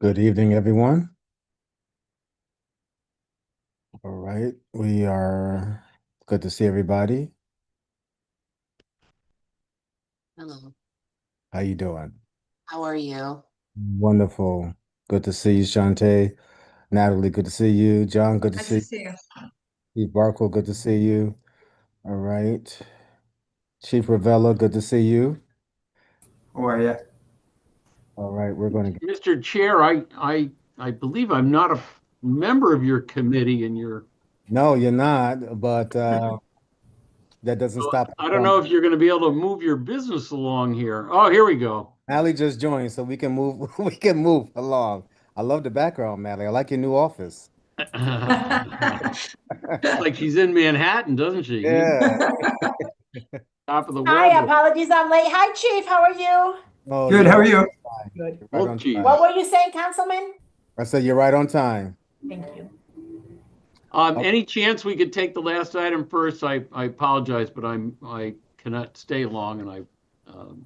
Good evening, everyone. All right, we are good to see everybody. Hello, How you doing? how are you? Wonderful. Good to see you, Shantae. Natalie, good to see you. John, good to Nice see to you. see you. Steve Barkle, good to see you. All right. Chief Ravella, good to see you. How are you? All right, we're going to get. Mr. Chair, I believe I'm not a member of your committee and your, No, you're not, but that doesn't stop us I don't from. know if you're going to be able to move your business along here. Oh, here we go. Allie just joined, so we can move. We can move along. I love the background, Mally. I like your new office. It's like she's in Manhattan, doesn't she? Yeah. Top of the Hi, world. apologies I'm late. Hi, Chief. How are you? Oh, Good. you're How right are you? on time. Good. You're right Both on chiefs. time. What were you saying, Councilman? I said you're right on time. Thank you. Oh, Any chance we could take the last item first? I apologize, but I cannot stay long and um,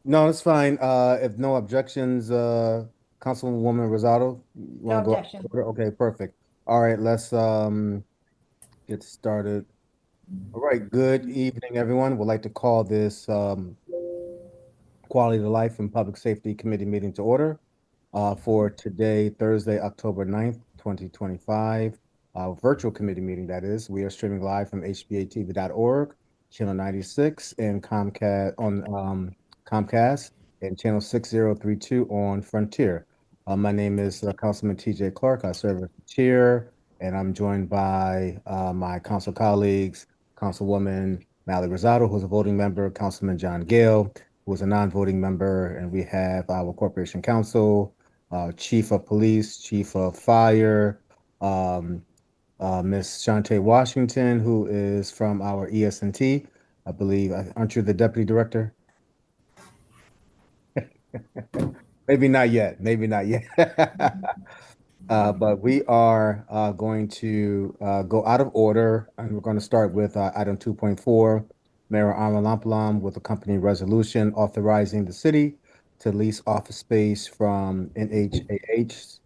no, it's fine. If no objections, Councilwoman Rosado, you No want to go out of objection. order? Okay, perfect. All right, let's get started. All right, good evening, everyone. Would like to call this Quality of Life and Public Safety Committee meeting to order for today, Thursday, October 9th, 2025. Virtual committee meeting, that is. We are streaming live from HPA-TV.org, channel 96, and Comcast on Comcast, and channel 6032 on Frontier. My name is Councilman TJ Clark. I serve as the chair, and I'm joined by my council colleagues, Councilwoman Mally Rosado, who's a voting member, Councilman John Gale, who is a non-voting member, and we have our corporation counsel, chief of police, chief of fire, um, Miss Shantae Washington, who is from our ES&T. I believe, aren't you the deputy director? Maybe not yet. Maybe not yet. But we are going to go out of order, and we're going to start with item 2.4, Mayor Amalampalam with a company resolution authorizing the city to lease office space from NHAH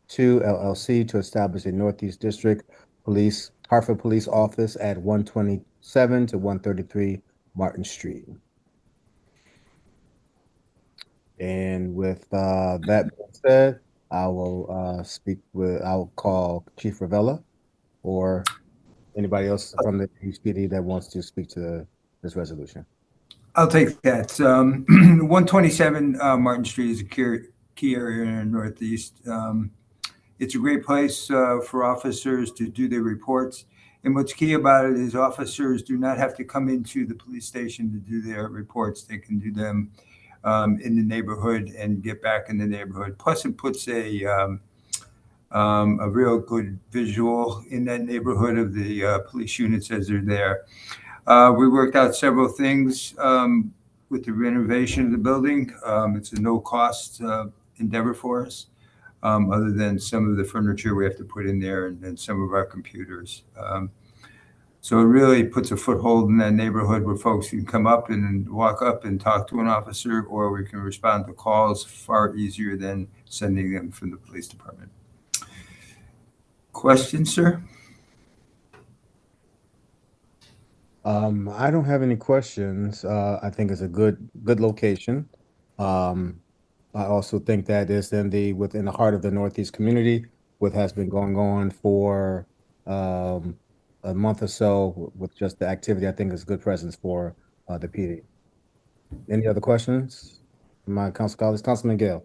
to LLC to establish a Northeast District Police, Hartford Police Office at 127 to 133 Martin Street. And with that being said, I'll call Chief Ravella or anybody else from the HPD that wants to speak to this resolution. I'll take that. 127 Martin Street is a key area in the Northeast. It's a great place for officers to do their reports. And what's key about it is officers do not have to come into the police station to do their reports. They can do them in the neighborhood and get back in the neighborhood. Plus, it puts a real good visual in that neighborhood of the police units as they're there. We worked out several things with the renovation of the building. It's a no-cost endeavor for us, other than some of the furniture we have to put in there and some of our computers. So it really puts a foothold in that neighborhood where folks can come up and walk up and talk to an officer, or we can respond to calls far easier than sending them from the police department. Question, sir? I don't have any questions. I think it's a good location. Um, I also think that is within the heart of the Northeast community, what has been going on for um, a month or so with just the activity. I think is a good presence for the PD. Any other questions? My council colleagues, Councilman Gale.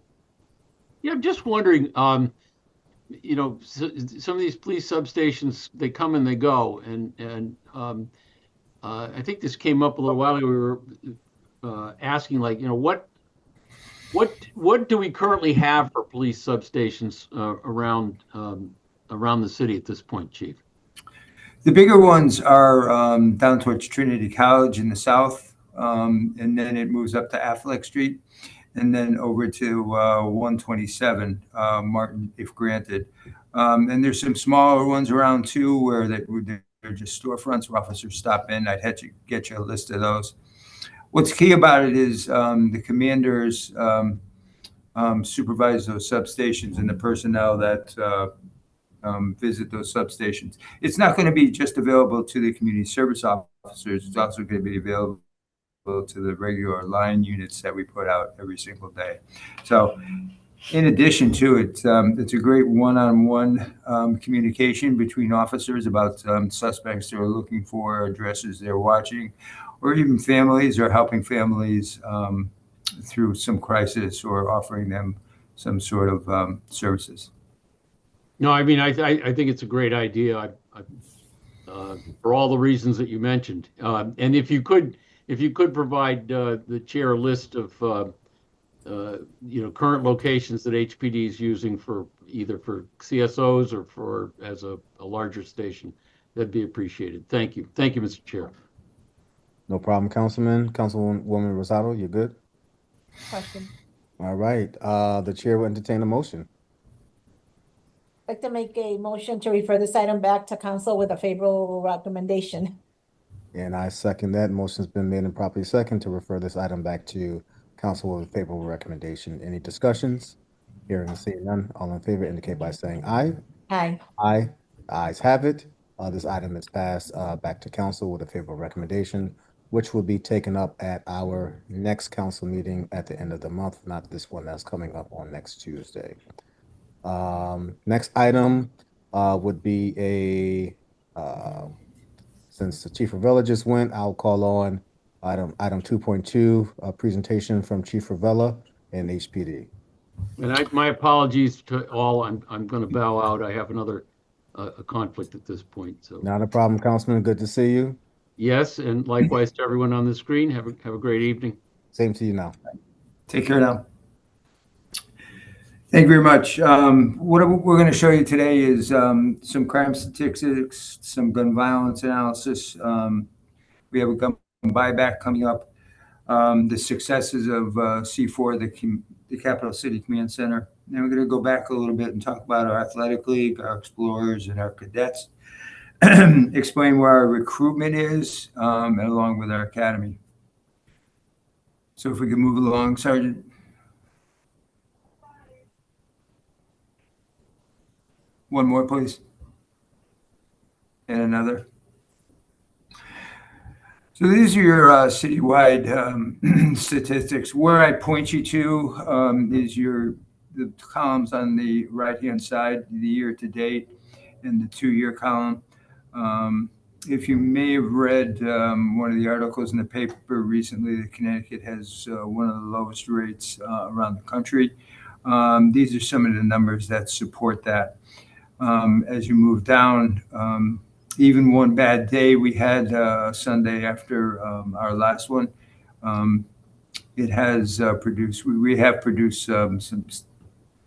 yeah, I'm just wondering, some of these police substations, they come and they go. And I think this came up a little while ago. We were asking, like, what do we currently have for police substations around the city at this point, Chief? The bigger ones are down towards Trinity College in the south, and then it moves up to Affleck Street, and then over to 127 Martin, if granted. And there's some smaller ones around too, where they're just storefronts where officers stop in. I'd have to get you a list of those. What's key about it is the commanders supervise those substations and the personnel that visit those substations. It's not going to be just available to the community service officers. It's also going to be available to the regular line units that we put out every single day. So in addition to it, it's a great one-on-one communication between officers about suspects they're looking for, addresses they're watching, or even families, or helping families through some crisis, or offering them some sort of services. No, I mean, I think it's a great idea. For all the reasons that you mentioned, and if you could provide the chair a list of current locations that HPD is using for either for CSOs or for as a larger station, that'd be appreciated. Thank you, Mr. Chair. No problem, Councilman. Councilwoman Rosado, you're good? Question. All right, the chair will entertain a motion. I'd like to make a motion to refer this item back to council with a favorable recommendation. And I second that. Motion's been made and properly second to refer this item back to council with a favorable recommendation. Any discussions? Hearing and seeing none, all in favor indicate by saying aye. Aye. Aye. The ayes have it. This item is passed back to council with a favorable recommendation, which will be taken up at our next council meeting at the end of the month, not this one that's coming up on next Tuesday. Next item would be since the Chief Ravella just went, I'll call on item 2.2, presentation from Chief Ravella and HPD. And my apologies to all. I'm going to bow out. I have another a conflict at this point. So Not a problem, Councilman. Good to see you. yes, and likewise to everyone on the screen. Have a great evening. Same to you now. Take care now. Thank you very much. What we're going to show you today is some crime statistics, some gun violence analysis. We have a gun buyback coming up, the successes of C4, the Capital City Command Center. Then we're going to go back a little bit and talk about our athletic league, our explorers, and our cadets. Explain where our recruitment is, and along with our academy. So if we can move along, Sergeant. One more, please. And another. So these are your citywide statistics. Where I point you to is the columns on the right-hand side, the year-to-date, and the two-year column. If you may have read one of the articles in the paper recently, that Connecticut has one of the lowest rates around the country. These are some of the numbers that support that. As you move down, even one bad day we had Sunday after our last one, it has produced, we have produced some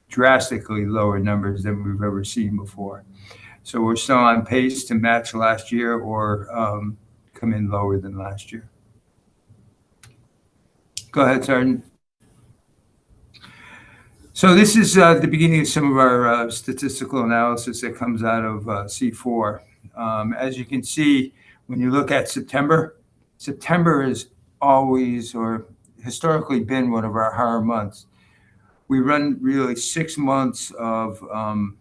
drastically lower numbers than we've ever seen before. So we're still on pace to match last year or come in lower than last year. Go ahead, Sergeant. So this is the beginning of some of our statistical analysis that comes out of C4. As you can see, when you look at September is always or historically been one of our higher months. We run really 6 months of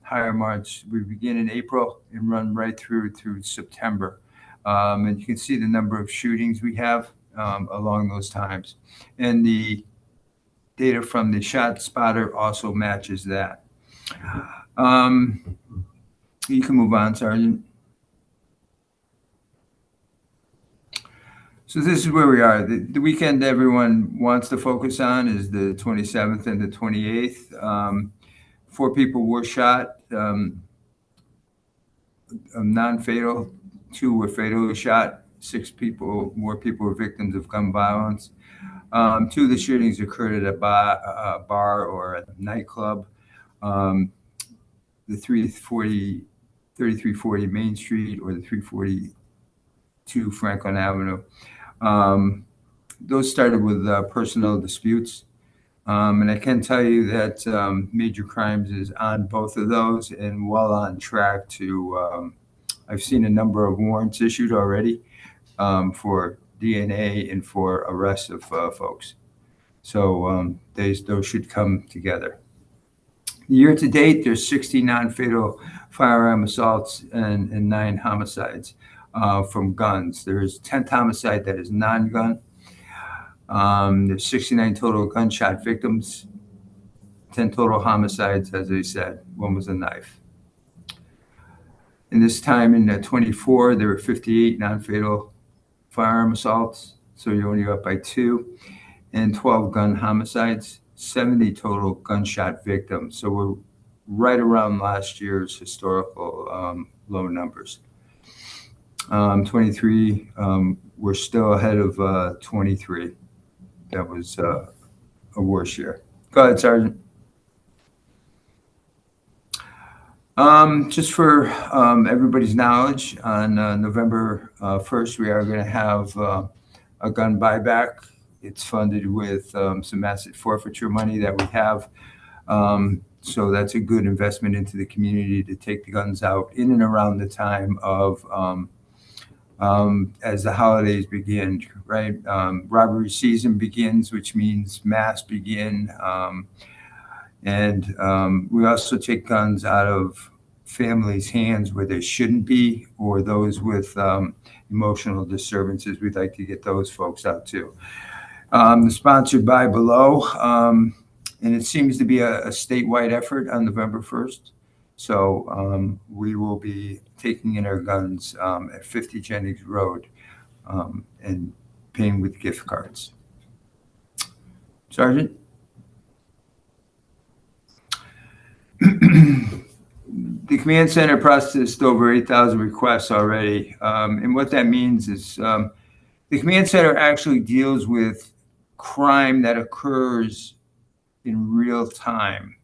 higher months. We begin in April and run right through September. And you can see the number of shootings we have along those times. And the data from the Shot Spotter also matches that. You can move on, Sergeant. So this is where we are. The weekend everyone wants to focus on is the 27th and the 28th. 4 people were shot, non-fatal. 2 were fatally shot. 6 more people were victims of gun violence. 2 of the shootings occurred at a bar or a nightclub. The 3340 Main Street or the 342 Franklin Avenue. Those started with personal disputes. And I can tell you that Major Crimes is on both of those and well on track to, I've seen a number of warrants issued already for DNA and for arrests of folks. So those should come together. Year to date, there's 60 non-fatal firearm assaults and 9 homicides from guns. There's 10th homicide that is non-gun. There's 69 total gunshot victims, 10 total homicides, as I said. 1 was a knife. And this time in 24, there were 58 non-fatal firearm assaults, so you're only up by 2, and 12 gun homicides, 70 total gunshot victims. So we're right around last year's historical low numbers. 23, we're still ahead of 23. That was a worse year. Go ahead, Sergeant. Just for everybody's knowledge, on November 1st, we are going to have a gun buyback. It's funded with some asset forfeiture money that we have. So that's a good investment into the community to take the guns out in and around the time of as the holidays begin, right? Robbery season begins, which means mass begin. And we also take guns out of families' hands where they shouldn't be, or those with emotional disturbances. We'd like to get those folks out too. Sponsored by Below, and it seems to be a statewide effort on November 1st. So we will be taking in our guns at 50 Jennings Road and paying with gift cards. Sergeant? The command center processed over 8,000 requests already. And what that means is the command center actually deals with crime that occurs in real time.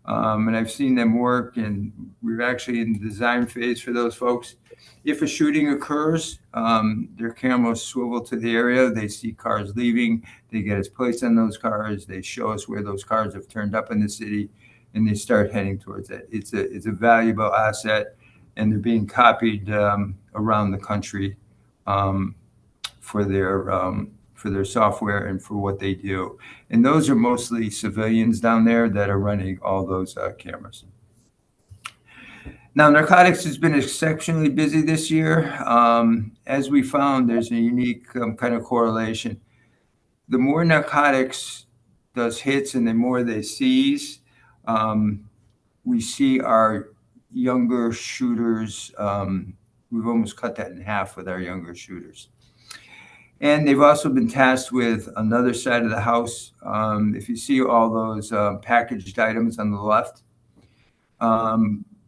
And I've seen them work, and we're actually in the design phase for those folks. If a shooting occurs, their cameras swivel to the area. They see cars leaving. They get us placed on those cars. They show us where those cars have turned up in the city, and they start heading towards it. It's a valuable asset, and they're being copied around the country for their software and for what they do. And those are mostly civilians down there that are running all those cameras. Now, narcotics has been exceptionally busy this year. As we found, there's a unique kind of correlation. The more narcotics does hits and the more they seize, we see our younger shooters, we've almost cut that in half with our younger shooters. And they've also been tasked with another side of the house. If you see all those packaged items on the left,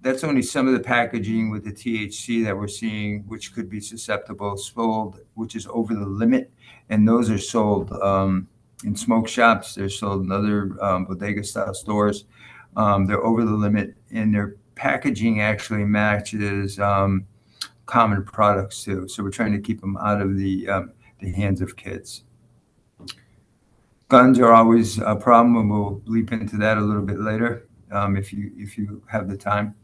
that's only some of the packaging with the THC that we're seeing, which could be susceptible, sold, which is over the limit. And those are sold in smoke shops. They're sold in other bodega style stores. They're over the limit, and their packaging actually matches common products too. So we're trying to keep them out of the hands of kids. Guns are always a problem, and we'll leap into that a little bit later if you have the time.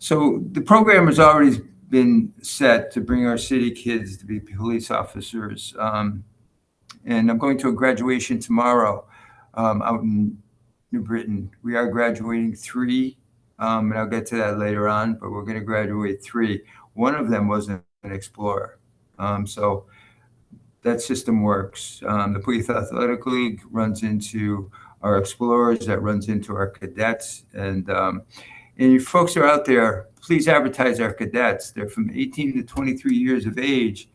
So the program has already been set to bring our city kids to be police officers. And I'm going to a graduation tomorrow out in New Britain. We are graduating 3, and I'll get to that later on, but we're going to graduate 3. One of them was an Explorer. So that system works. The Police Athletic League runs into our Explorers, that runs into our cadets. And you folks are out there, please advertise our cadets. They're from 18 to 23 years of age.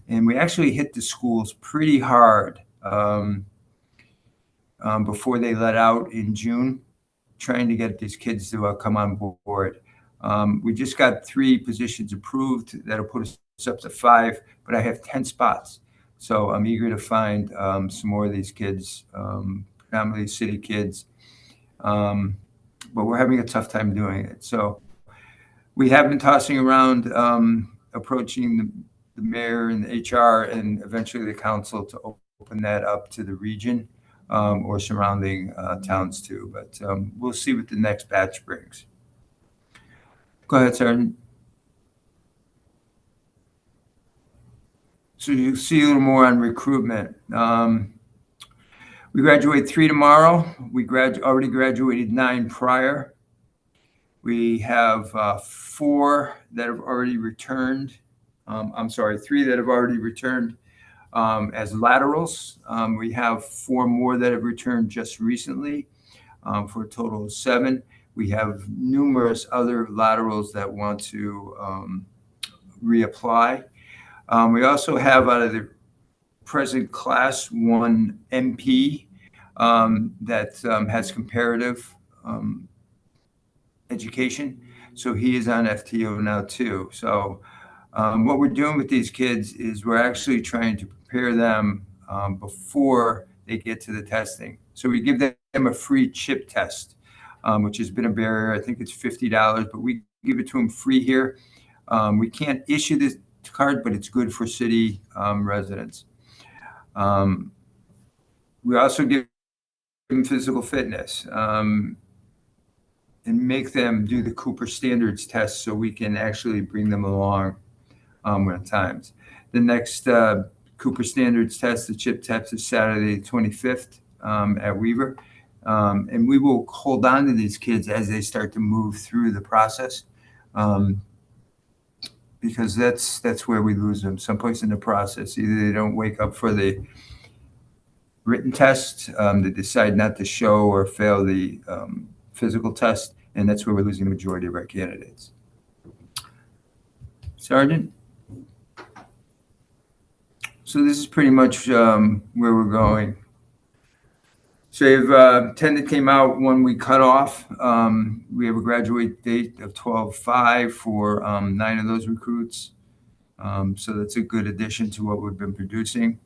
And we actually hit the schools pretty hard before they let out in June, trying to get these kids to come on board. We just got 3 positions approved. That'll put us up to 5, but I have 10 spots. So I'm eager to find some more of these kids, predominantly city kids. But we're having a tough time doing it. So we have been tossing around, approaching the mayor and the HR and eventually the council to open that up to the region or surrounding towns too. But we'll see what the next batch brings. Go ahead, Sergeant. So you see a little more on recruitment. We graduate 3 tomorrow. We already graduated 9 prior. We have 4 that have already returned. I'm sorry, 3 that have already returned as laterals. We have 4 more that have returned just recently for a total of 7. We have numerous other laterals that want to reapply. We also have out of the present class 1 MP that has comparative education. So he is on FTO now too. So what we're doing with these kids is we're actually trying to prepare them before they get to the testing. So we give them a free chip test, which has been a barrier. I think it's $50, but we give it to them free here. We can't issue this card, but it's good for city residents. We also give them physical fitness and make them do the Cooper Standards test so we can actually bring them along at times. The next Cooper Standards test, the chip test, is Saturday, 25th at Weaver. And we will hold on to these kids as they start to move through the process because that's where we lose them, someplace in the process. Either they don't wake up for the written test, they decide not to show or fail the physical test, and that's where we're losing the majority of our candidates. Sergeant? So this is pretty much where we're going. So you have 10 that came out, 1 we cut off. We have a graduate date of 12/5 for 9 of those recruits. So that's a good addition to what we've been producing.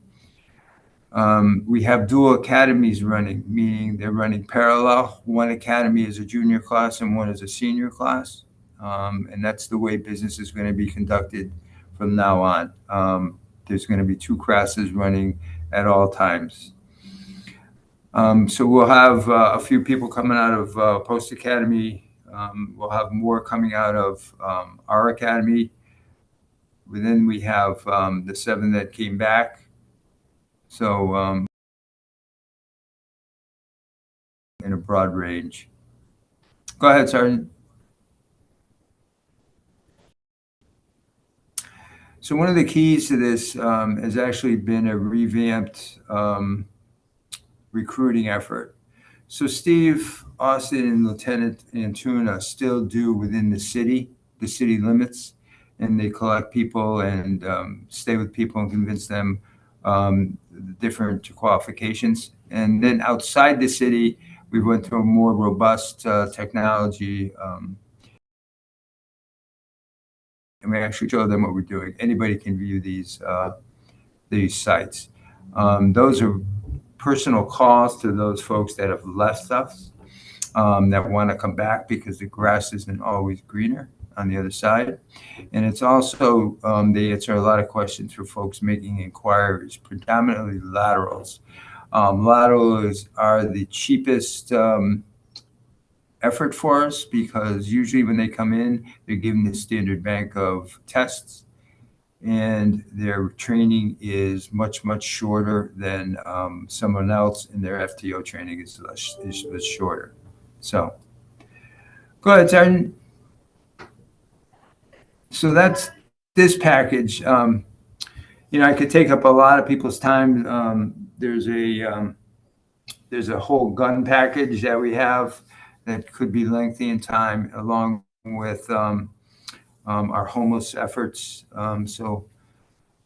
We have dual academies running, meaning they're running parallel. 1 academy is a junior class and 1 is a senior class. And that's the way business is going to be conducted from now on. There's going to be 2 classes running at all times. So we'll have a few people coming out of Post Academy. We'll have more coming out of our academy. Then we have the 7 that came back. So in a broad range. Go ahead, Sergeant. So one of the keys to this has actually been a revamped recruiting effort. So Steve Austin and Lieutenant Antuna still do within the city limits, and they collect people and stay with people and convince them different qualifications. And then outside the city, we went to a more robust technology, and we actually show them what we're doing. Anybody can view these sites. Those are personal calls to those folks that have left us, that want to come back because the grass isn't always greener on the other side. And it's also, they answer a lot of questions for folks making inquiries, predominantly laterals. Laterals are the cheapest effort for us because usually when they come in, they're given the standard bank of tests, and their training is much, much shorter than someone else, and their FTO training is shorter. So go ahead, Sergeant. So that's this package. I could take up a lot of people's time. There's a whole gun package that we have that could be lengthy in time, along with our homeless efforts. So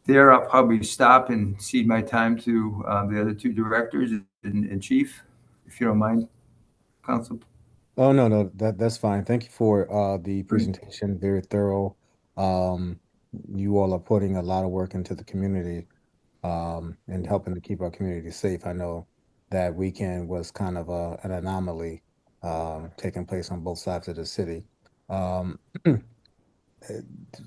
there, I'll probably stop and cede my time to the other 2 directors and chief, if you don't mind, Council. Oh, no, that's fine. Thank you for the presentation. Very thorough. You all are putting a lot of work into the community and helping to keep our community safe. I know that weekend was kind of an anomaly taking place on both sides of the city.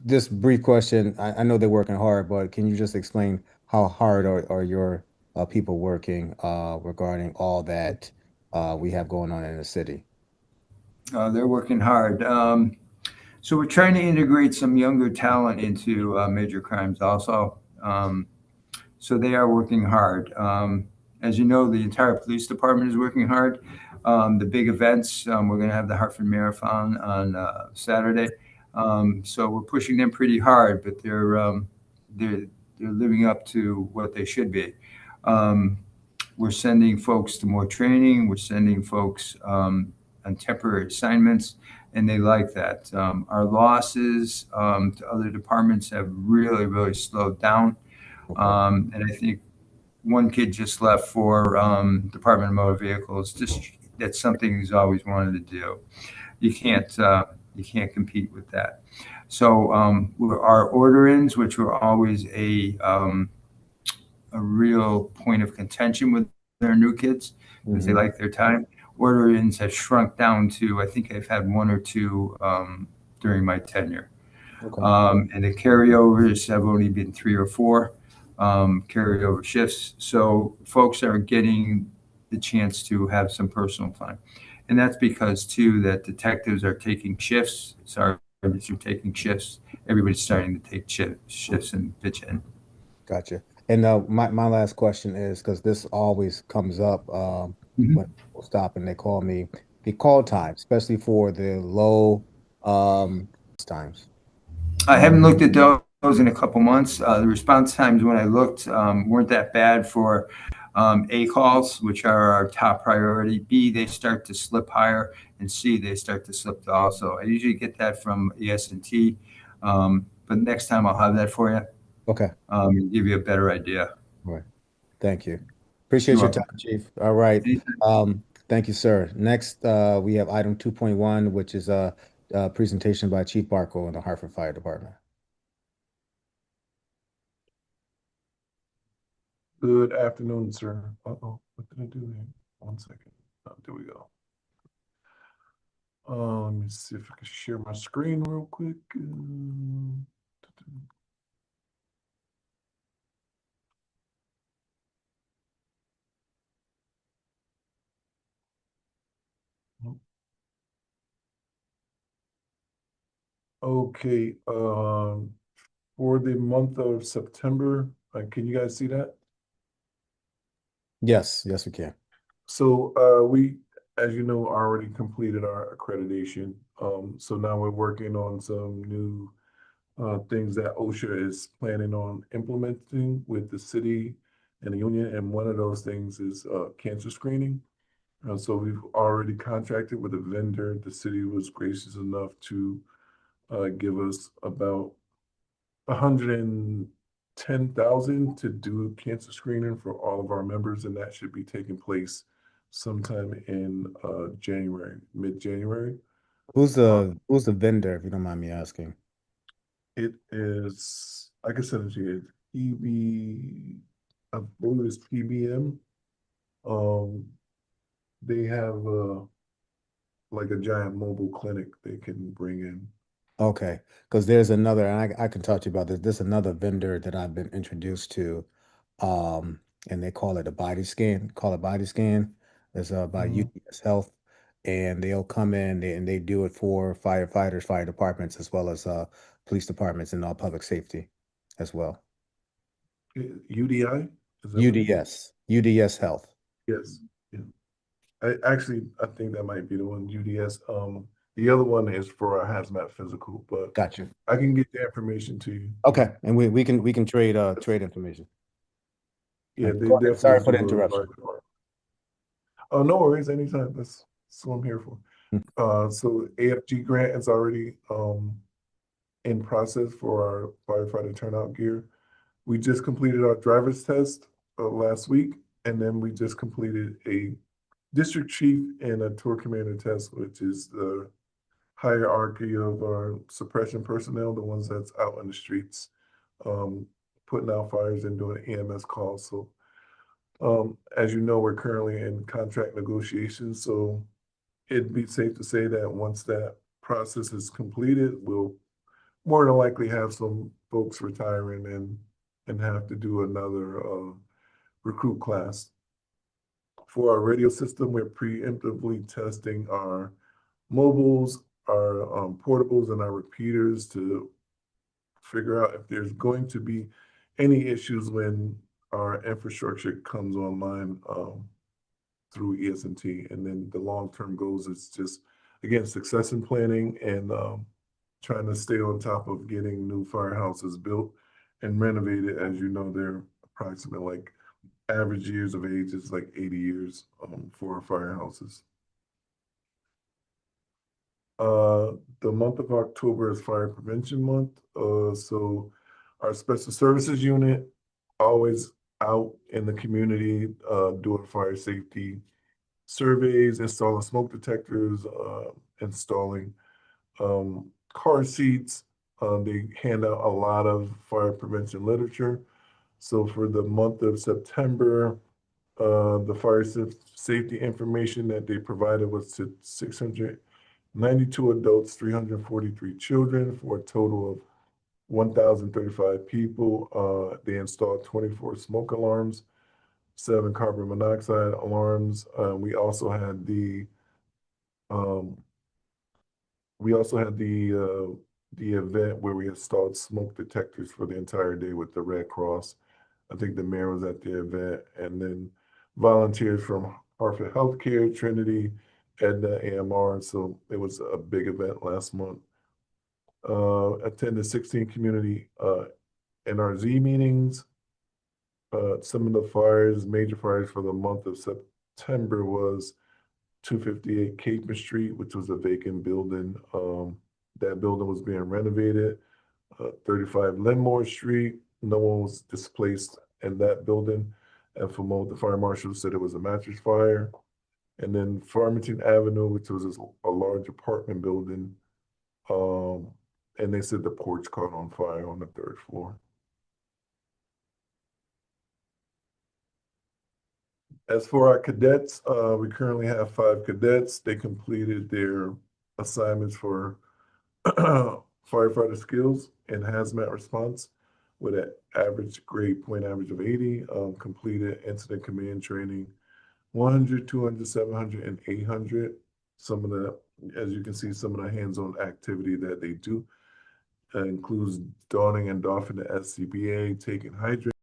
Just brief question. I know they're working hard, but can you just explain how hard are your people working regarding all that we have going on in the city? They're working hard. So we're trying to integrate some younger talent into major crimes also. So they are working hard. As you know, the entire police department is working hard. The big events, we're going to have the Hartford Marathon on Saturday. So we're pushing them pretty hard, but they're living up to what they should be. We're sending folks to more training. We're sending folks on temporary assignments, and they like that. Our losses to other departments have really, really slowed down. Okay. And I think one kid just left for Department of Motor Vehicles. Just that's something he's always wanted to do. You can't compete with that. So our order-ins, which were always a real point of contention with their new kids because they like their time. Order-ins have shrunk down to, I think I've had one or two during my tenure. Okay. And the carryovers have only been 3 or 4 carryover shifts. So folks are getting the chance to have some personal time. And that's because, too, that detectives are taking shifts, sergeants are taking shifts. Everybody's starting to take shifts and pitch in. Gotcha. And my last question is, because this always comes up when people stop and they call me, the call time, especially for the low times. I haven't looked at those in a couple months. The response times when I looked weren't that bad for A calls, which are our top priority. B, they start to slip higher, and C, they start to slip also. I usually get that from ES&T, but next time I'll have that for you. Okay. And give you a better idea. All right. Thank you. Appreciate You're your welcome. time, Chief. All right. Anytime. Thank you, sir. Next, we have item 2.1, which is a presentation by Chief Barco in the Hartford Fire Department. Good afternoon, sir. Uh-oh, what did I do here? 1 second. Oh, there we go. Let me see if I can share my screen real quick. Okay, for the month of September, can you guys see that? Yes, yes, we can. So we, as you know, already completed our accreditation. So now we're working on some new things that OSHA is planning on implementing with the city and the union. And one of those things is cancer screening. So we've already contracted with a vendor. The city was gracious enough to give us about 110,000 to do cancer screening for all of our members, and that should be taking place sometime in January, mid-January. Who's the vendor, if you don't mind me asking? It is, I can send it to you. PB, I believe it's PBM. They have like a giant mobile clinic they can bring in. Okay, because there's another, and I can talk to you about this. There's another vendor that I've been introduced to, and they call it a body scan. Call it body scan. It's by UPS Health, and they'll come in and they do it for firefighters, fire departments, as well as police departments and all public safety, as well. UDI? Is that what it is? UDS Health. Yes. Yeah. I think that might be the one, UDS. The other one is for a hazmat physical, but Got you. I can get the information to you. Okay, and we can trade information. Yeah, they Go ahead. definitely Sorry for the do a interruption. large- Oh, no worries, anytime. That's what I'm here for. So AFG grant is already in process for our firefighter turnout gear. We just completed our driver's test last week, and then we just completed a district chief and a tour commander test, which is the hierarchy of our suppression personnel, the ones that's out on the streets, putting out fires and doing EMS calls. So, as you know, we're currently in contract negotiations. So it'd be safe to say that once that process is completed, we'll more than likely have some folks retiring and have to do another recruit class. For our radio system, we're preemptively testing our mobiles, our portables, and our repeaters to figure out if there's going to be any issues when our infrastructure comes online through ES&T. And then the long-term goals is just, again, succession planning and trying to stay on top of getting new firehouses built and renovated. As you know, they're approximately like average years of age is like 80 years for our firehouses. The month of October is Fire Prevention Month. So our Special Services Unit always out in the community doing fire safety surveys, installing smoke detectors, installing car seats. They hand out a lot of fire prevention literature. So for the month of September, the fire safety information that they provided was to 692 adults, 343 children, for a total of 1,035 people. They installed 24 smoke alarms, 7 carbon monoxide alarms. We also had the event where we installed smoke detectors for the entire day with the Red Cross. I think the mayor was at the event, and then volunteers from Hartford Healthcare, Trinity, Edna, AMR. So it was a big event last month. Attended 16 community NRZ meetings. Some of the major fires for the month of September was 258 Capon Street, which was a vacant building. That building was being renovated. 35 Linmore Street, no one was displaced in that building. And the fire marshal said it was a mattress fire. And then Farmington Avenue, which was a large apartment building. And they said the porch caught on fire on the 3rd floor. As for our cadets, we currently have 5 cadets. They completed their assignments for firefighter skills and hazmat response with an average grade point average of 80, completed incident command training 100, 200, 700, and 800. Some of the, as you can see, some of the hands-on activity that they do includes donning and doffing the SCBA, taking hydrants,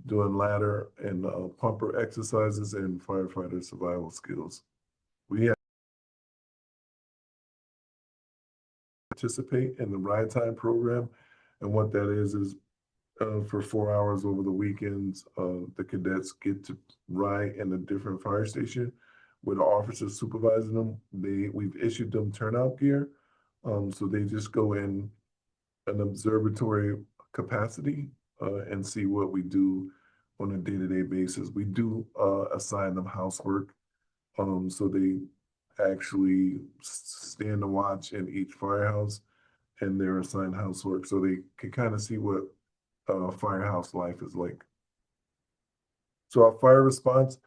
doing ladder and pumper exercises, and firefighter survival skills. We have participate in the ride time program, and what that is for 4 hours over the weekends, the cadets get to ride in a different fire station with an officer supervising them. We've issued them turnout gear, so they just go in an observatory capacity and see what we do on a day-to-day basis. We do assign them housework, so they actually stand to watch in each firehouse, and they're assigned housework so they can kind of see what firehouse life is like. So our fire response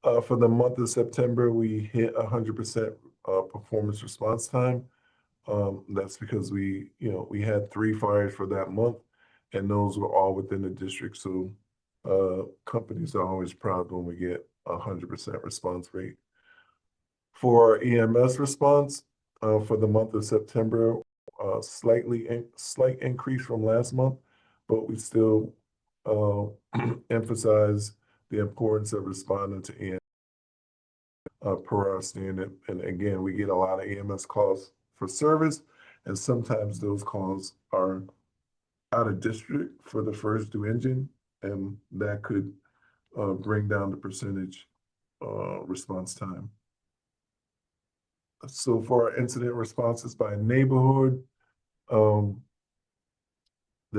for the month of September, we hit 100% performance response time. That's because we had 3 fires for that month, and those were all within the district. So companies are always proud when we get 100% response rate. For our EMS response for the month of September, slight increase from last month, but we still emphasize the importance of responding to EMS per our standard. And again, we get a lot of EMS calls for service, and sometimes those calls are out of district for the first due engine, and that could bring down the percentage response time. So for our incident responses by neighborhood, the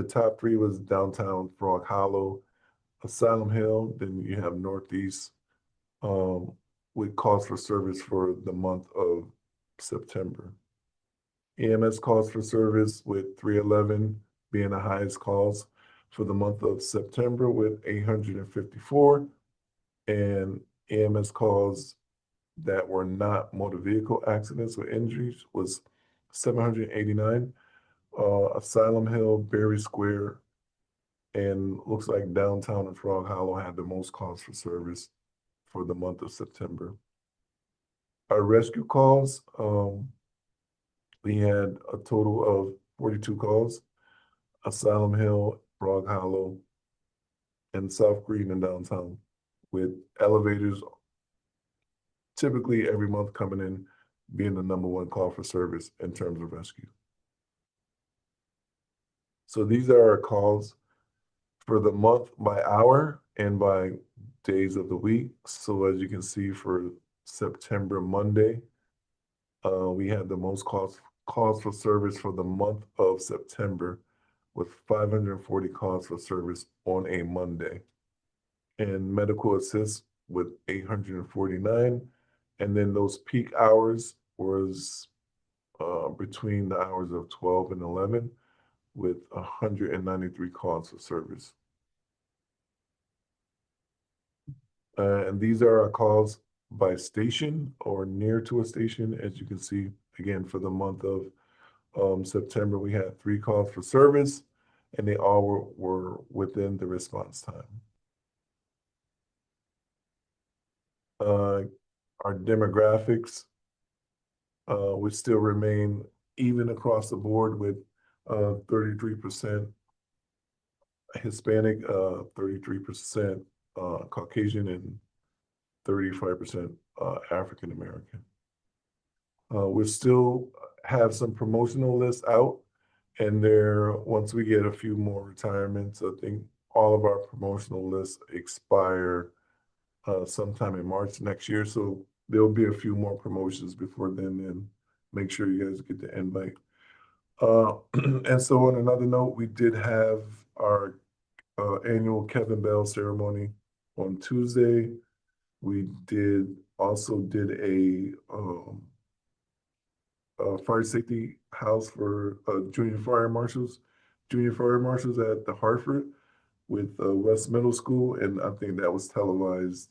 top 3 was downtown Frog Hollow, Asylum Hill, then you have Northeast with calls for service for the month of September. EMS calls for service with 311 being the highest calls for the month of September with 854, and EMS calls that were not motor vehicle accidents or injuries was 789. Asylum Hill, Berry Square, and looks like downtown and Frog Hollow had the most calls for service for the month of September. Our rescue calls, we had a total of 42 calls. Asylum Hill Frog Hollow, and South Green in downtown, with elevators typically every month coming in being the #1 call for service in terms of rescue. So these are our calls for the month by hour and by days of the week. So as you can see, for September Monday, we had the most calls for service for the month of September, with 540 calls for service on a Monday. And medical assist with 849. And then those peak hours was between the hours of 12 and 11 with 193 calls for service. And these are our calls by station or near to a station. As you can see, again, for the month of September, we had 3 calls for service, and they all were within the response time. Our demographics would still remain even across the board, with 33% Hispanic, 33% Caucasian, and 35% African American. We still have some promotional lists out, and once we get a few more retirements, I think all of our promotional lists expire sometime in March next year. So there'll be a few more promotions before then, and make sure you guys get the invite. And so on another note, we did have our annual Kevin Bell ceremony on Tuesday. We also did a fire safety house for junior fire marshals at the Hartford with West Middle School, and I think that was televised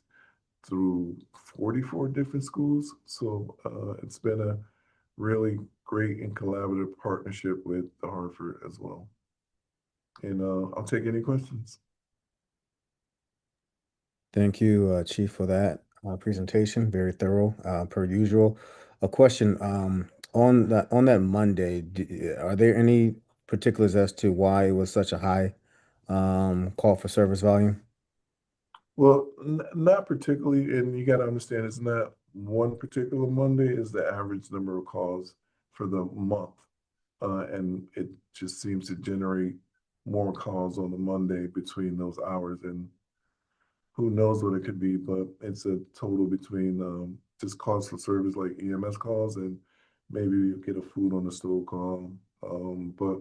through 44 different schools. So it's been a really great and collaborative partnership with the Hartford as well. And I'll take any questions. Thank you, Chief, for that presentation. Very thorough, per usual. A question on that Monday. Are there any particulars as to why it was such a high call for service volume? Well, not particularly, and you got to understand, it's not one particular Monday, is the average number of calls for the month. And it just seems to generate more calls on the Monday between those hours, and who knows what it could be, but it's a total between just calls for service like EMS calls, and maybe you get a food on the stove call. But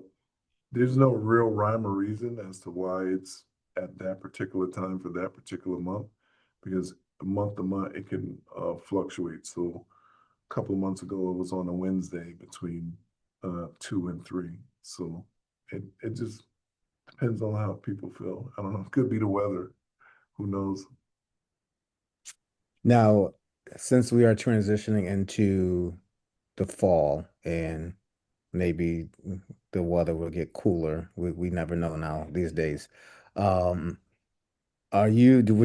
there's no real rhyme or reason as to why it's at that particular time for that particular month, because month to month it can fluctuate. So a couple of months ago, it was on a Wednesday between 2 and 3. So it just depends on how people feel. I don't know. It could be the weather. Who knows? Now, since we are transitioning into the fall and maybe the weather will get cooler, we never know now these days. Would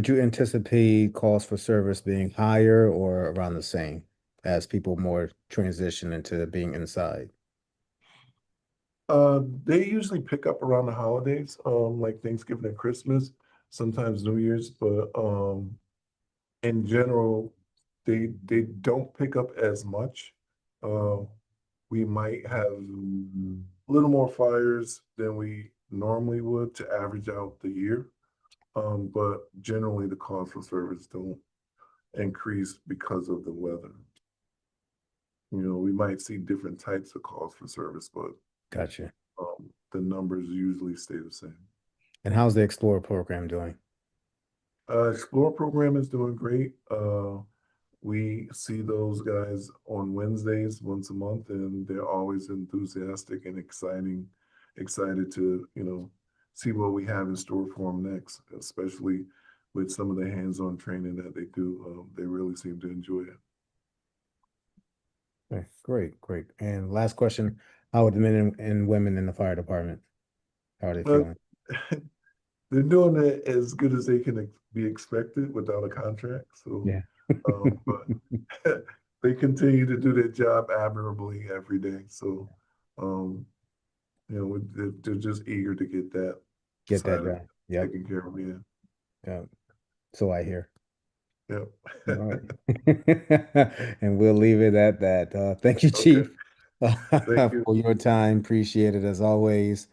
you anticipate calls for service being higher or around the same as people more transition into being inside? They usually pick up around the holidays, like Thanksgiving and Christmas, sometimes New Year's, but in general, they don't pick up as much. We might have a little more fires than we normally would to average out the year. But generally the calls for service don't increase because of the weather. You know, we might see different types of calls for service, but Gotcha. the numbers usually stay the same. And how's the Explorer program doing? Explore program is doing great. We see those guys on Wednesdays once a month, and they're always enthusiastic and excited to, see what we have in store for them next, especially with some of the hands-on training that they do. They really seem to enjoy it. Okay, great. And last question, how are the men and women in the fire department? How are they feeling? They're doing it as good as they can be expected without a contract. So, Yeah. but they continue to do their job admirably every day. So, they're just eager to get that Get that side done. Yep, taken care of, yeah. yep. So I hear. Yep. All right. And we'll leave it at that. Thank you, Okay, Chief, thank you. for your time. Appreciate it as always.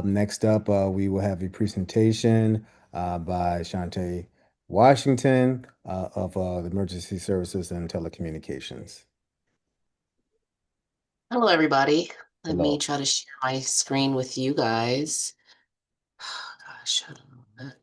Next up, we will have a presentation by Shante Washington of the Emergency Services and Telecommunications. Hello, everybody. Let me Hello. try to share my screen with you guys. Gosh, hold on a minute.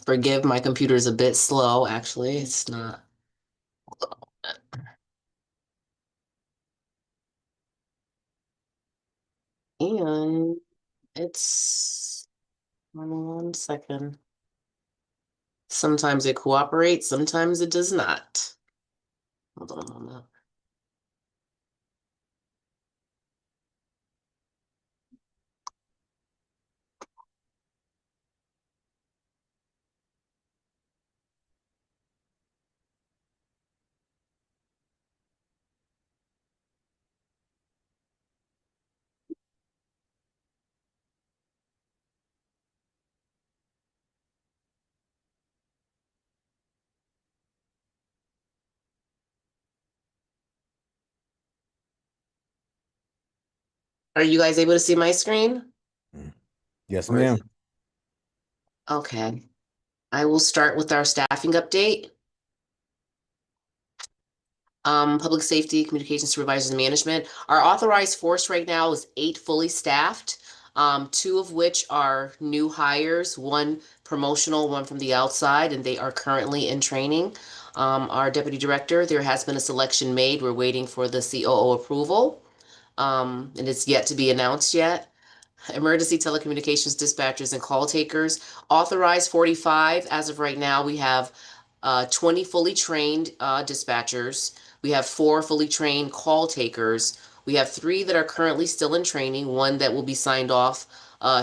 Forgive my computer's a bit slow, actually. It's not. And it's, hold on 1 second. Sometimes it cooperates, sometimes it does not. Hold on a moment. Are you guys able to see my screen? Yes, Or is ma'am. it? Okay. I will start with our staffing update. Public safety, communications supervisors, and management. Our authorized force right now is 8 fully staffed, 2 of which are new hires, 1 promotional, 1 from the outside, and they are currently in training. Our deputy director, there has been a selection made. We're waiting for the COO approval, and it's yet to be announced yet. Emergency telecommunications dispatchers and call takers. Authorized 45. As of right now, we have 20 fully trained dispatchers. We have 4 fully trained call takers. We have 3 that are currently still in training, 1 that will be signed off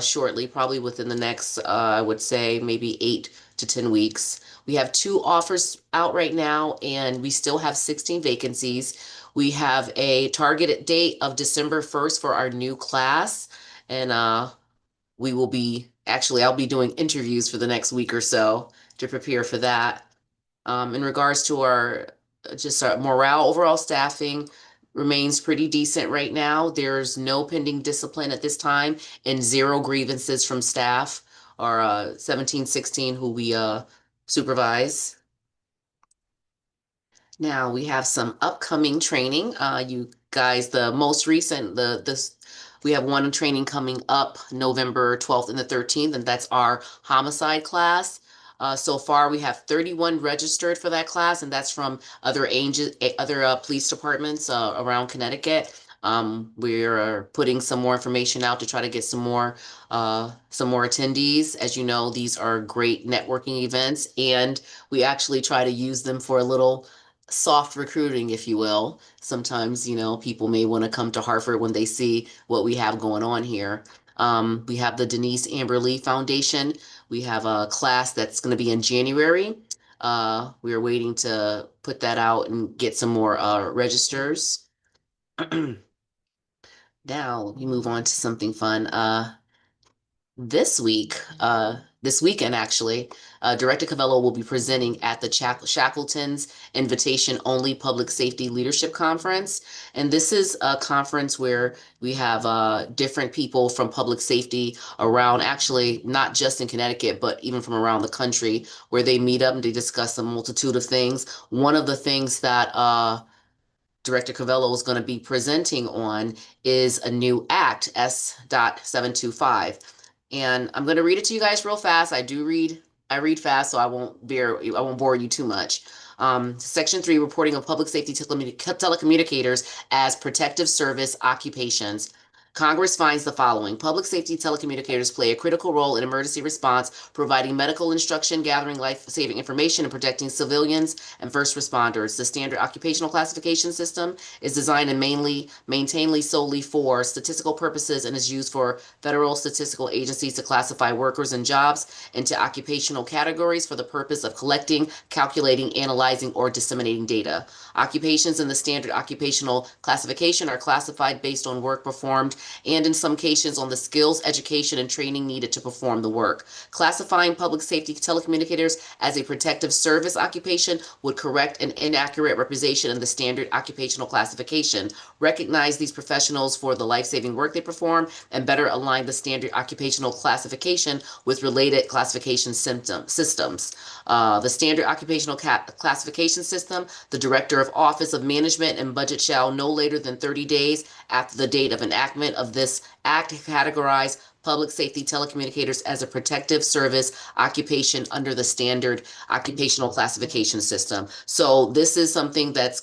shortly, probably within the next, I would say, maybe 8 to 10 weeks. We have 2 offers out right now, and we still have 16 vacancies. We have a targeted date of December 1st for our new class. And we will be actually, I'll be doing interviews for the next week or so to prepare for that. In regards to our just our morale, overall staffing remains pretty decent right now. There's no pending discipline at this time and 0 grievances from staff. Our 1716 who we supervise. Now we have some upcoming training. You guys, the most recent, we have one training coming up November 12th and the 13th, and that's our homicide class. So far, we have 31 registered for that class, and that's from other police departments around Connecticut. We're putting some more information out to try to get some more attendees. As you know, these are great networking events, and we actually try to use them for a little soft recruiting, if you will. Sometimes, people may want to come to Hartford when they see what we have going on here. We have the Denise Amber Lee Foundation. We have a class that's going to be in January. We are waiting to put that out and get some more registers. Now we move on to something fun. This weekend actually, Director Cavello will be presenting at the Shackleton's Invitation Only Public Safety Leadership Conference. And this is a conference where we have different people from public safety around, actually, not just in Connecticut, but even from around the country, where they meet up and they discuss a multitude of things. One of the things that Director Cavello is going to be presenting on is a new act, S.725. And I'm going to read it to you guys real fast. I read fast, so I won't bore you too much. Section 3, reporting of public safety telecommunicators as protective service occupations. Congress finds the following. Public safety telecommunicators play a critical role in emergency response, providing medical instruction, gathering life-saving information, and protecting civilians and first responders. The standard occupational classification system is designed and maintained solely for statistical purposes and is used for federal statistical agencies to classify workers and jobs into occupational categories for the purpose of collecting, calculating, analyzing, or disseminating data. Occupations in the standard occupational classification are classified based on work performed and in some cases on the skills, education, and training needed to perform the work. Classifying public safety telecommunicators as a protective service occupation would correct an inaccurate representation in the standard occupational classification, recognize these professionals for the life-saving work they perform, and better align the standard occupational classification with related classification systems. The standard occupational classification system, the Director of Office of Management and Budget shall no later than 30 days after the date of enactment of this act categorize public safety telecommunicators as a protective service occupation under the standard occupational classification system. So this is something that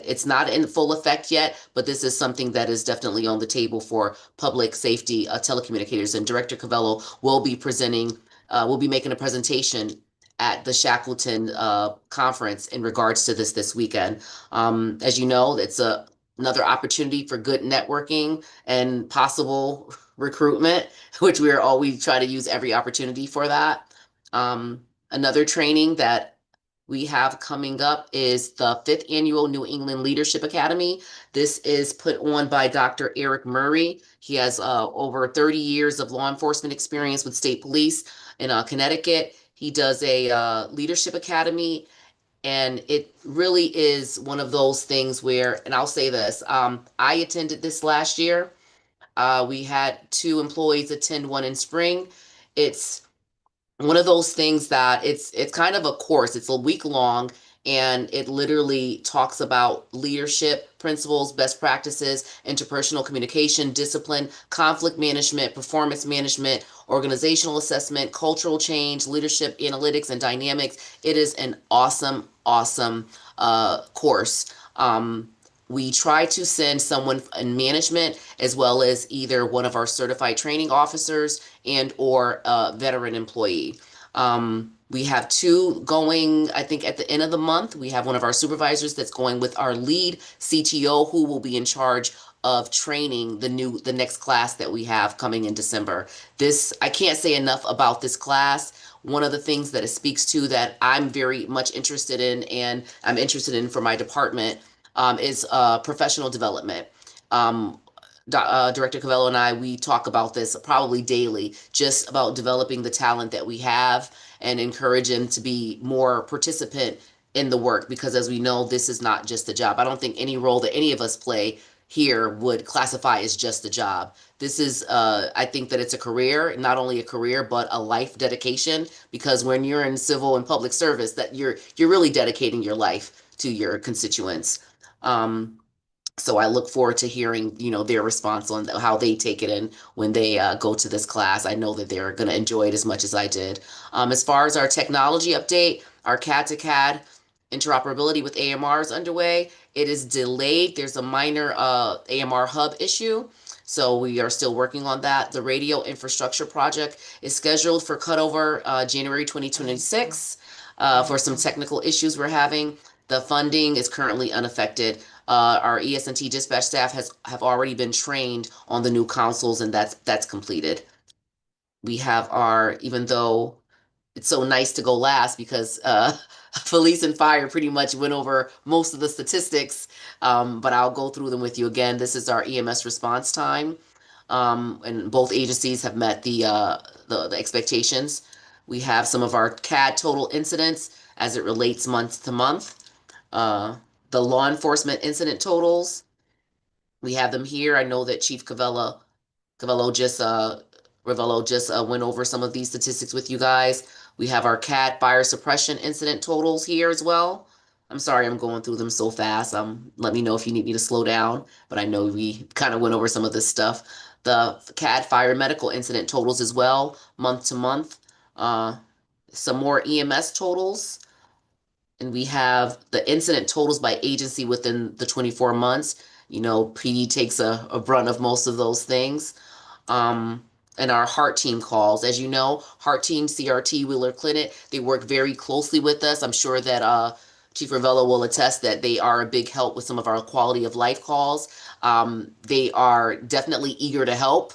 it's not in full effect yet, but this is something that is definitely on the table for public safety telecommunicators. And Director Covello will be making a presentation at the Shackleton conference in regards to this weekend. As you know, it's another opportunity for good networking and possible recruitment, which we always try to use every opportunity for that. Another training that we have coming up is the 5th Annual New England Leadership Academy. This is put on by Dr. Eric Murray. He has over 30 years of law enforcement experience with state police in Connecticut. He does a leadership academy, and it really is one of those things where, and I'll say this, I attended this last year. We had 2 employees attend, one in spring. It's one of those things that it's kind of a course. It's a week long, and it literally talks about leadership principles, best practices, interpersonal communication, discipline, conflict management, performance management, organizational assessment, cultural change, leadership analytics and dynamics. It is an awesome course. We try to send someone in management as well as either one of our certified training officers and or a veteran employee. We have 2 going, I think at the end of the month. We have one of our supervisors that's going with our lead CTO, who will be in charge of training the next class that we have coming in December. I can't say enough about this class. One of the things that it speaks to that I'm very much interested in, and I'm interested in for my department, is professional development. Director Covello and we talk about this probably daily, just about developing the talent that we have and encourage them to be more participant in the work, because as we know, this is not just a job. I don't think any role that any of us play here would classify as just a job. This is, I think that it's a career, not only a career, but a life dedication, because when you're in civil and public service, that you're really dedicating your life to your constituents. So I look forward to hearing, their response on how they take it in when they go to this class. I know that they're going to enjoy it as much as I did. As far as our technology update, our CAD to CAD interoperability with AMR is underway. It is delayed. There's a minor AMR hub issue, so we are still working on that. The radio infrastructure project is scheduled for cutover January 2026 for some technical issues we're having. The funding is currently unaffected. Our ES&T dispatch staff have already been trained on the new consoles, and that's completed. We have even though it's so nice to go last, because police and fire pretty much went over most of the statistics, but I'll go through them with you again. This is our EMS response time, and both agencies have met the expectations. We have some of our CAD total incidents as it relates month to month. The law enforcement incident totals, we have them here. I know that Chief Covello just went over some of these statistics with you guys. We have our CAD fire suppression incident totals here as well. I'm sorry, I'm going through them so fast. Let me know if you need me to slow down, but I know we kind of went over some of this stuff. The CAD fire medical incident totals as well, month to month. Some more EMS totals. And we have the incident totals by agency within the 24 months. PD takes a brunt of most of those things. Um, and our heart team calls. As you know, heart team, CRT, Wheeler Clinic, they work very closely with us. I'm sure that Chief Ravello will attest that they are a big help with some of our quality of life calls. They are definitely eager to help,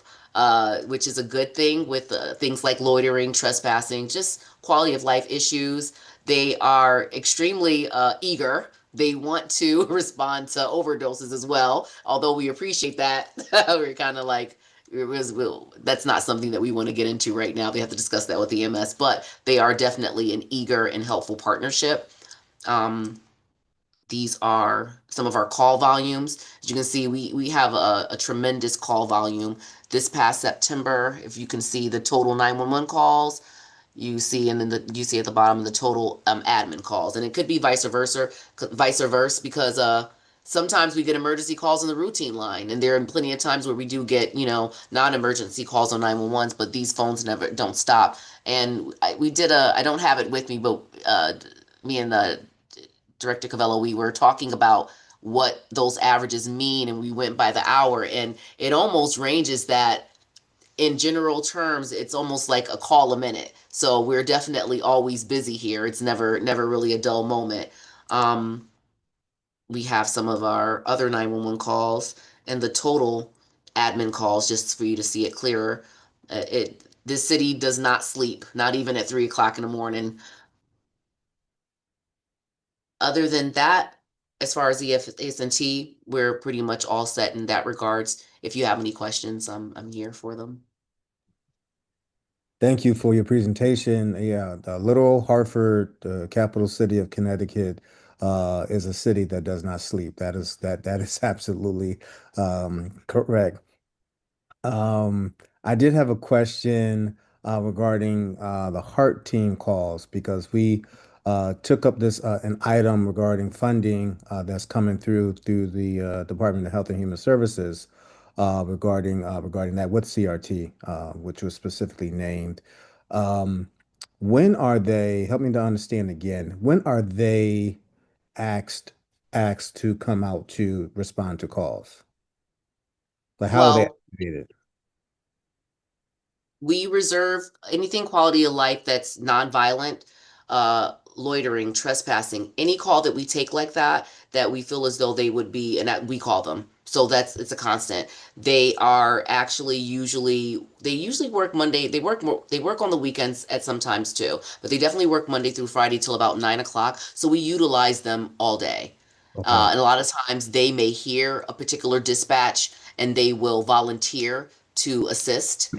which is a good thing with things like loitering, trespassing, just quality of life issues. They are extremely eager. They want to respond to overdoses as well, although we appreciate that. We're kind of like, that's not something that we want to get into right now. They have to discuss that with EMS, but they are definitely an eager and helpful partnership. Um, these are some of our call volumes. As you can see, we have a tremendous call volume. This past September, if you can see the total 911 calls, you see, and then you see at the bottom the total admin calls, and it could be vice versa, because sometimes we get emergency calls on the routine line, and there are plenty of times where we do get non-emergency calls on 911s, but these phones never don't stop. And I don't have it with me, but me and Director Cavello, we were talking about what those averages mean, and we went by the hour, and it almost ranges that in general terms, it's almost like a call a minute. So we're definitely always busy here. It's never really a dull moment. Um, we have some of our other 911 calls and the total admin calls, just for you to see it clearer. This city does not sleep, not even at 3 o'clock in the morning. Other than that, as far as the S&T, we're pretty much all set in that regards. If you have any questions, I'm here for them. Thank you for your presentation. Yeah, the little Hartford, the capital city of Connecticut, is a city that does not sleep. That is absolutely correct. I did have a question regarding the heart team calls, because we took up this an item regarding funding that's coming through the Department of Health and Human Services regarding that with CRT, which was specifically named. Um, when are they, help me to understand again, when are they asked asked to come out to respond to calls? Like how are they Well, activated? we reserve anything quality of life that's nonviolent, loitering, trespassing, any call that we take like that, that we feel as though they would be, and that we call them. So it's a constant. They usually work Monday. They work on the weekends at sometimes too, but they definitely work Monday through Friday till about 9 o'clock. So we utilize them all day. Okay. And a lot of times they may hear a particular dispatch and they will volunteer to assist.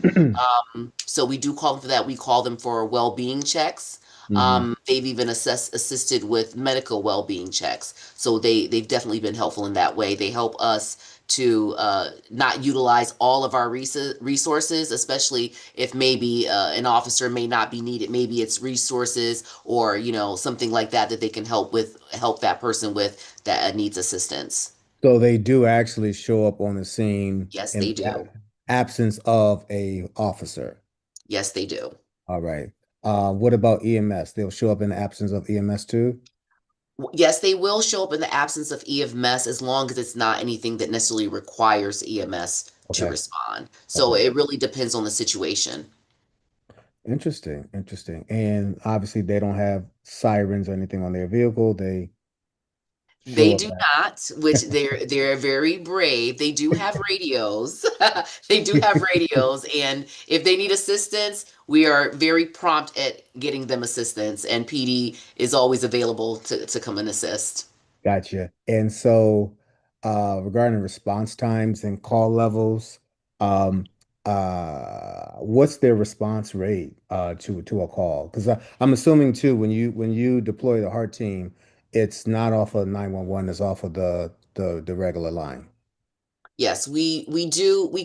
So we do call them for that. We call them for well-being checks. Hmm. They've even assisted with medical well-being checks. So they've definitely been helpful in that way. They help us to not utilize all of our resources, especially if maybe an officer may not be needed. Maybe it's resources or something like that that they can help that person with that needs assistance. So they do actually show up on the scene Yes, in they the do. absence of a officer. Yes, they do. All right. What about EMS? They'll show up in the absence of EMS too? Yes, they will show up in the absence of EMS as long as it's not anything that necessarily requires EMS to Okay. respond. So Okay. it really depends on the situation. Interesting. Interesting. And obviously they don't have sirens or anything on their vehicle. They They show up do not, which they're very brave. They do have radios. They do have radios, and if they need assistance, we are very prompt at getting them assistance, and PD is always available to come and assist. Gotcha. And so, regarding response times and call levels, um, what's their response rate to a call? Because I'm assuming too, when you deploy the heart team, it's not off of 911, it's off of the regular line. Yes, we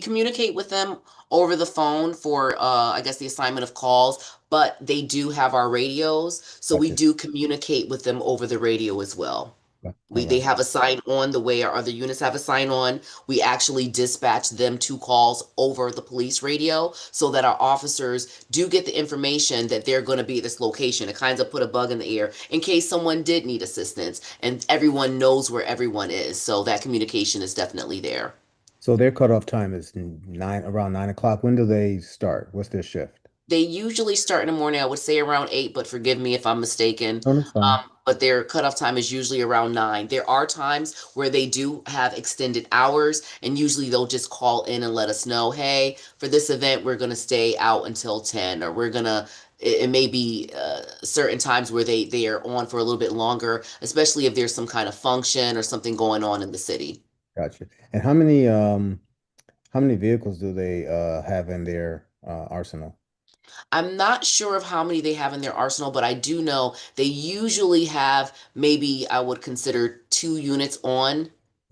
communicate with them over the phone for I guess the assignment of calls, but they do have our radios, so we Gotcha. do communicate with them over the radio as well. All They right. have a sign on the way our other units have a sign on. We actually dispatch them to calls over the police radio so that our officers do get the information that they're going to be at this location. It kind of put a bug in the air in case someone did need assistance, and everyone knows where everyone is. So that communication is definitely there. So their cutoff time is around 9 o'clock. When do they start? What's their shift? They usually start in the morning, I would say around 8, but forgive me if I'm mistaken. Oh, that's fine. But their cutoff time is usually around 9. There are times where they do have extended hours, and usually they'll just call in and let us know, hey, for this event, we're going to stay out until 10, or we're going to, it may be certain times where they are on for a little bit longer, especially if there's some kind of function or something going on in the city. Gotcha. And how many vehicles do they have in their arsenal? I'm not sure of how many they have in their arsenal, but I do know they usually have maybe I would consider 2 units on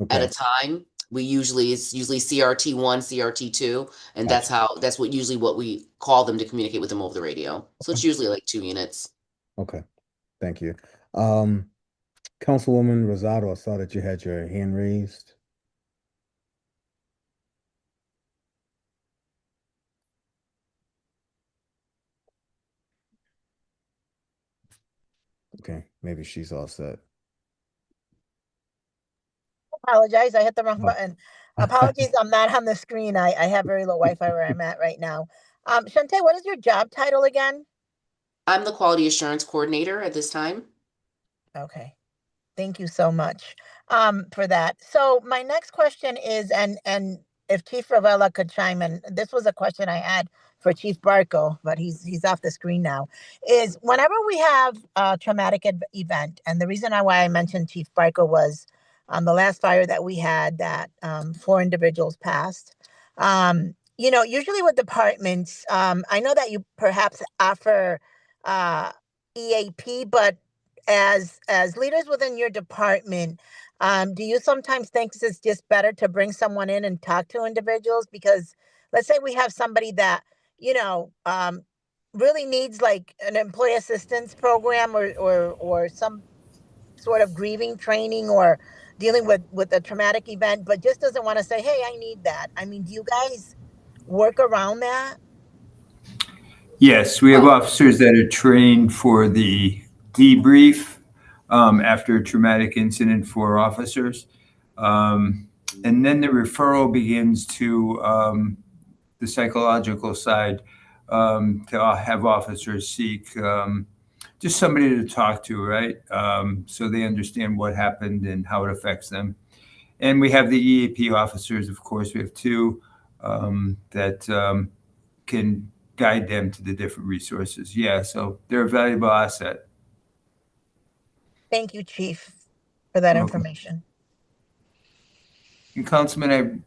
at a Okay, time. It's usually CRT1, CRT2, and gotcha. that's what usually what we call them to communicate with them over the radio. So Okay, it's usually like 2 units. okay. Thank you. Um, Councilwoman Rosado, I saw that you had your hand raised. Okay, maybe she's all set. Apologize, I hit the wrong Oh. button. Apologies, I'm not on the screen. I have very low Wi-Fi where I'm at right now. Shantae, what is your job title again? I'm the quality assurance coordinator at this time. Okay. Thank you so much for that. So my next question is, and if Chief Ravella could chime in, this was a question I had for Chief Barco, but he's off the screen now. Is whenever we have a traumatic event, and the reason why I mentioned Chief Barco was on the last fire that we had that 4 individuals passed. Usually with departments, I know that you perhaps offer uh, EAP, but as leaders within your department, do you sometimes think it's just better to bring someone in and talk to individuals? Because let's say we have somebody that you know um, really needs like an employee assistance program or some sort of grieving training or dealing with a traumatic event, but just doesn't want to say, "Hey, I need that." I mean, do you guys work around that? Yes, we have officers that are trained for the debrief after a traumatic incident for officers. Um, and then the referral begins to the psychological side to have officers seek just somebody to talk to, right? So they understand what happened and how it affects them. And we have the EAP officers, of course, we have two that can guide them to the different resources. Yeah, so they're a valuable asset. Thank you, Chief, for that You're welcome. information. And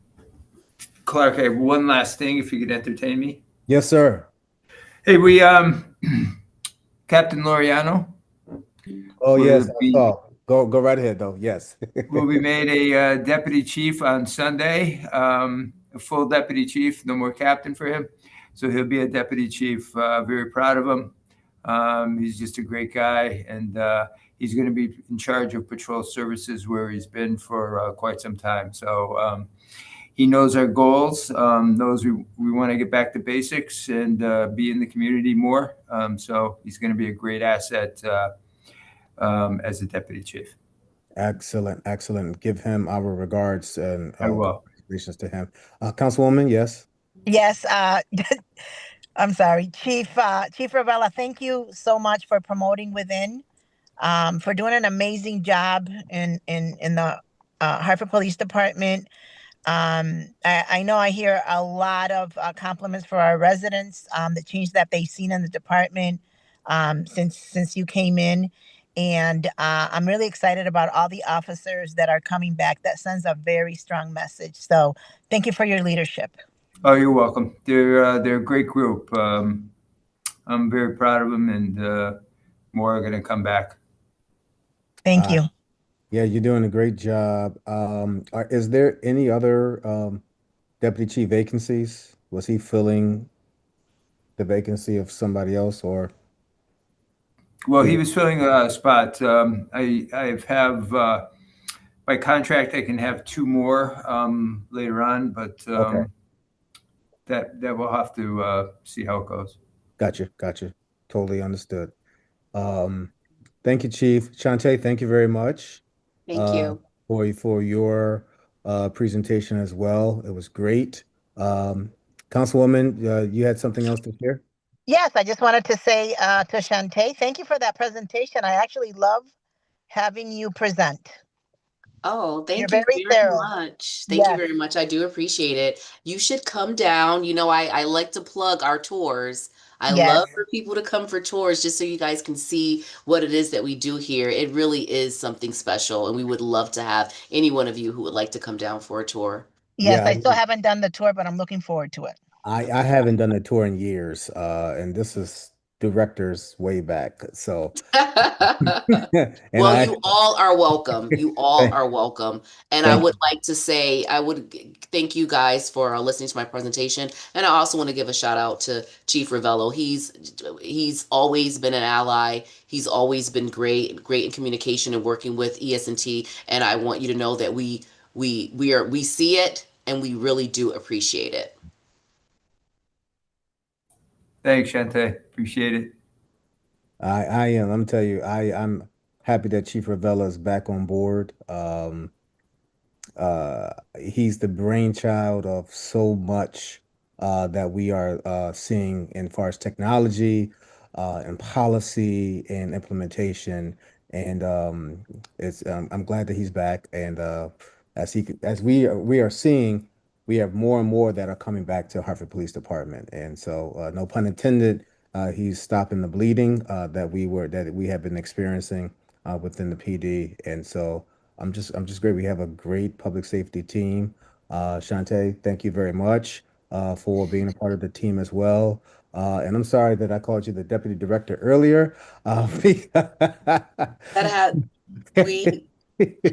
Clark, I have one last thing, if you could entertain me. Yes, sir. Hey, we Captain Loriano Oh, yes, will I be saw. Go right ahead, though. Yes. will be made a deputy chief on Sunday. A full deputy chief, no more captain for him. So he'll be a deputy chief. Very proud of him. He's just a great guy, and he's going to be in charge of patrol services where he's been for quite some time. So he knows our goals, knows we want to get back to basics and be in the community more. So he's going to be a great asset as a deputy chief. Excellent, excellent. Give him our regards and I will. congratulations to him. Councilwoman, yes. Yes, I'm sorry, Chief Ravella. Thank you so much for promoting within, for doing an amazing job in the Hartford Police Department. I know I hear a lot of compliments for our residents, the change that they've seen in the department since you came in. And I'm really excited about all the officers that are coming back. That sends a very strong message. So thank you for your leadership. Oh, you're welcome. They're a great group. I'm very proud of them, and more are going to come back. Thank you. Yeah, you're doing a great job. Is there any other deputy chief vacancies? Was he filling the vacancy of somebody else, or? Well, he was filling a spot. I have by contract, I can have 2 more later on, but Okay. that we'll have to see how it goes. Gotcha. Totally understood. Thank you, Chief. Shantae, thank you very much. Thank you. For your presentation as well. It was great. Councilwoman, you had something else to share? Yes, I just wanted to say to Shantae, thank you for that presentation. I actually love having you present. Oh, You're thank you very very thorough. much. Thank you Yes, very much. I do appreciate it. You should come down. You know, I like to plug our tours. I yes, love for people to come for tours just so you guys can see what it is that we do here. It really is something special, and we would love to have any one of you who would like to come down for a tour. yes. Yeah, I still haven't done the tour, but I'm looking forward to it. I haven't done a tour in years, and this is directors way back. So, and Well, I you all are welcome. You all thank, are welcome. And I thank would you. like to say, thank you guys for listening to my presentation. And I also want to give a shout out to Chief Ravello. He's always been an ally. He's always been great in communication and working with ES&T. And I want you to know that we see it and we really do appreciate it. Thanks, Shantae. Appreciate it. I am. I'm telling you, I'm happy that Chief Ravella is back on board. He's the brainchild of so much that we are seeing in far as technology and policy and implementation. And it's I'm glad that he's back. And as we are seeing, we have more and more that are coming back to Hartford Police Department. And so, no pun intended, he's stopping the bleeding that we have been experiencing within the PD. And so. I'm just great. We have a great public safety team. Shantae, thank you very much for being a part of the team as well. And I'm sorry that I called you the deputy director earlier. That had we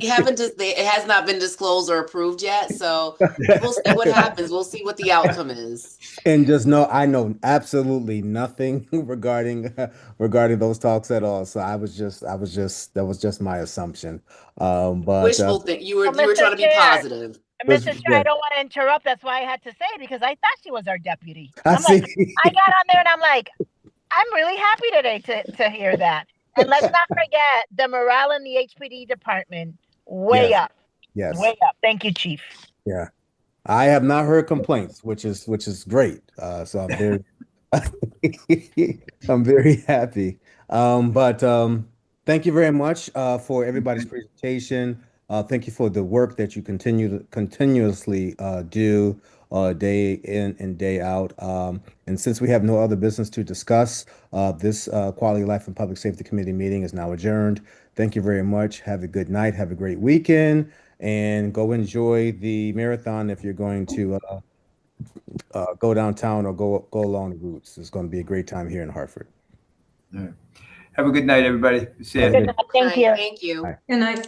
haven't just it has not been disclosed or approved yet, so we'll see what happens. We'll see what the outcome is. And just know I know absolutely nothing regarding those talks at all. So that was just my assumption. But Wishful think So, you were Mr. trying to be Chair, positive. Mr. Chair, yeah, I don't want to interrupt. That's why I had to say, because I thought she was our deputy. I I'm like, see. I got on there and I'm like, I'm really happy today to hear that. And let's not forget the morale in the HPD department, way Yes, up, yes, way up. Thank you, Chief. yeah. I have not heard complaints, which is great. So I'm very I'm very happy. But thank you very much for everybody's presentation. Thank you for the work that you continuously do day in and day out. And since we have no other business to discuss, this Quality of Life and Public Safety Committee meeting is now adjourned. Thank you very much. Have a good night. Have a great weekend, and go enjoy the marathon if you're going to go downtown or go along the routes. It's going to be a great time here in Hartford. All right. Have a good night, everybody. See Have a ya. good Good night. Thank Right, you. thank you. Bye. Good night.